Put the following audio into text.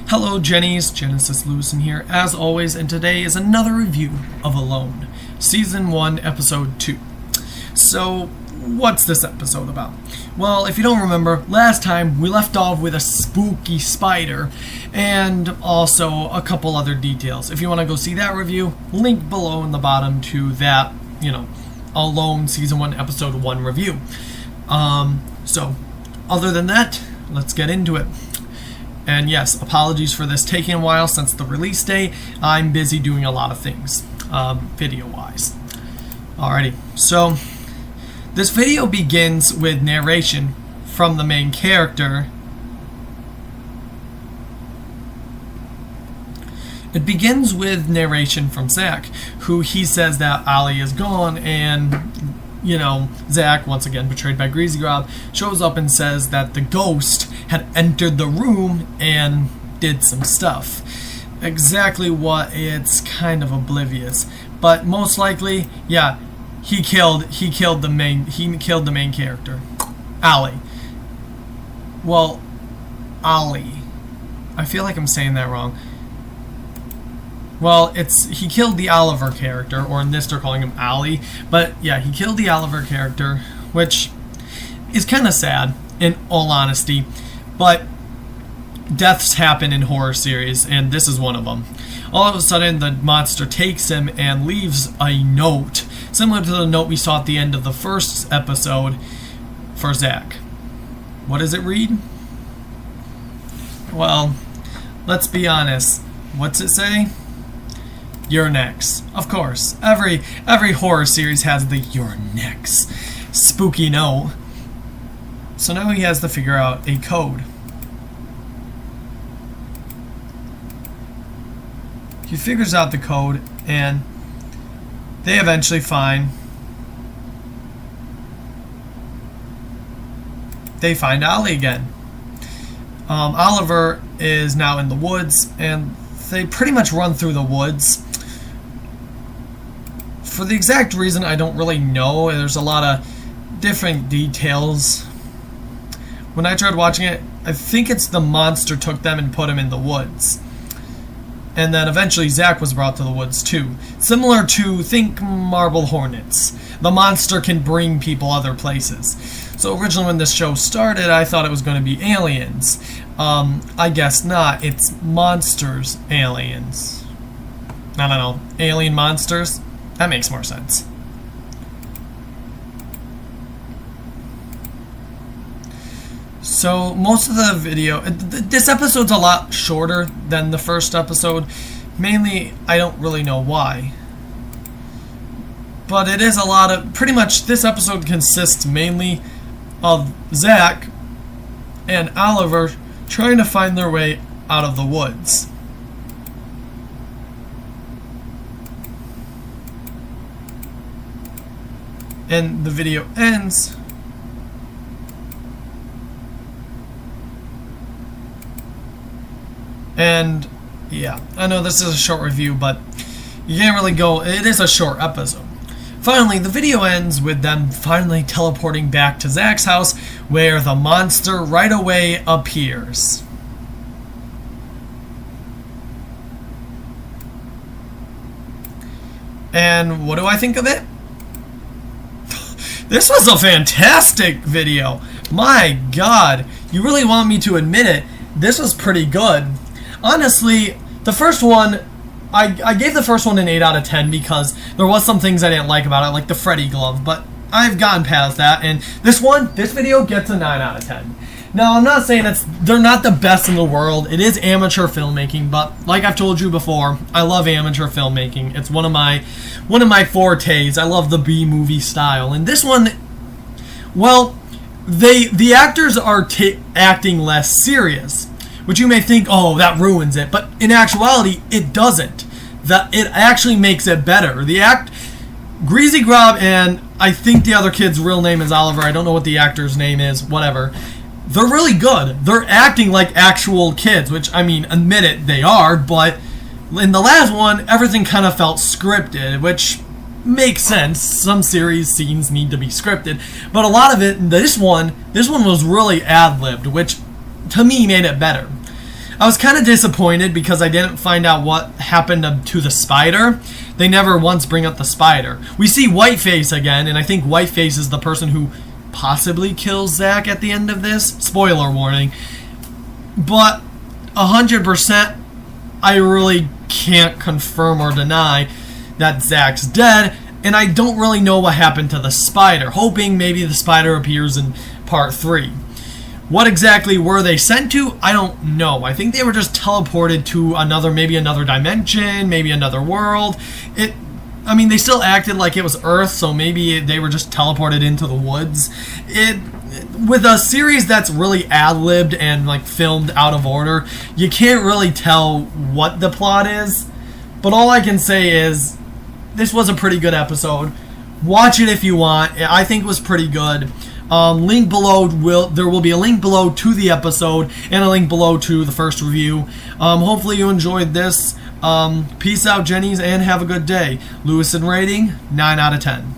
Hello Jennies, Genesis Lewison here, as always, and today is another review of Alone, Season 1, Episode 2. So, what's this episode about? Well, if you don't remember, last time we left off with a spooky spider, and also a couple other details. If you want to go see that review, link below in the bottom to that, Alone Season 1, Episode 1 review. So, other than that, let's get into it. And yes, apologies for this taking a while since the release day. I'm busy doing a lot of things, video-wise. Alrighty, so this video begins with narration from the main character. It begins with narration from Zach, who he says that Ali is gone, and Zach, once again betrayed by Greezygob, shows up and says that the ghost had entered the room and did some stuff. Exactly what, it's kind of oblivious, but most likely, yeah, he killed the main character, Ali. Well, Ali. I feel like I'm saying that wrong. Well, he killed the Oliver character, or in this they're calling him Ali, but yeah, he killed the Oliver character, which is kind of sad, in all honesty, but deaths happen in horror series, and this is one of them. All of a sudden, the monster takes him and leaves a note, similar to the note we saw at the end of the first episode for Zach. What does it read? Well, let's be honest. What's it say? You're next. Of course. Every horror series has the "you're next" spooky note. So now he has to figure out a code. He figures out the code, and they eventually find Ali again. Oliver is now in the woods, and they pretty much run through the woods. For the exact reason, I don't really know. There's a lot of different details. When I tried watching it, I think it's the monster took them and put them in the woods. And then eventually Zach was brought to the woods too. Similar to, think marble hornets. The monster can bring people other places. So originally when this show started, I thought it was going to be aliens. I guess not. It's monsters, aliens. I don't know. Alien monsters? That makes more sense. So most of the video, this episode's a lot shorter than the first episode. Mainly, I don't really know why. But it is a lot of, pretty much this episode consists mainly of Zach and Oliver trying to find their way out of the woods. And the video ends and yeah, I know this is a short review, but you can't really go, it is a short episode. Finally, the video ends with them finally teleporting back to Zach's house, where the monster right away appears. And what do I think of it? This was a fantastic video. My God, you really want me to admit it, this was pretty good. Honestly, the first one, I gave the first one an 8 out of 10 because there was some things I didn't like about it, like the Freddy glove, but I've gotten past that, and this video gets a 9 out of 10. Now, I'm not saying they're not the best in the world. It is amateur filmmaking, but like I've told you before, I love amateur filmmaking. It's one of my fortes. I love the B-movie style, and this one, well, the actors are acting less serious, which you may think, oh, that ruins it, but in actuality, it doesn't. It actually makes it better. Greezygob, and I think the other kid's real name is Oliver. I don't know what the actor's name is. Whatever. They're really good. They're acting like actual kids, which, I mean, admit it, they are, but in the last one, everything kind of felt scripted, which makes sense. Some series scenes need to be scripted, but a lot of it, this one was really ad-libbed, which to me made it better. I was kind of disappointed because I didn't find out what happened to the spider. They never once bring up the spider. We see Whiteface again, and I think Whiteface is the person who possibly kills Zach at the end of this. Spoiler warning. But 100%, I really can't confirm or deny that Zach's dead, and I don't really know what happened to the spider, hoping maybe the spider appears in part 3. What exactly were they sent to? I don't know. I think they were just teleported to maybe another dimension, maybe another world. I mean, they still acted like it was Earth, so maybe they were just teleported into the woods. With a series that's really ad-libbed and like filmed out of order, you can't really tell what the plot is. But all I can say is this was a pretty good episode. Watch it if you want. I think it was pretty good. Link below there will be a link below to the episode and a link below to the first review. Hopefully you enjoyed this. Peace out, Jennies, and have a good day. Lewison Rating, 9 out of 10.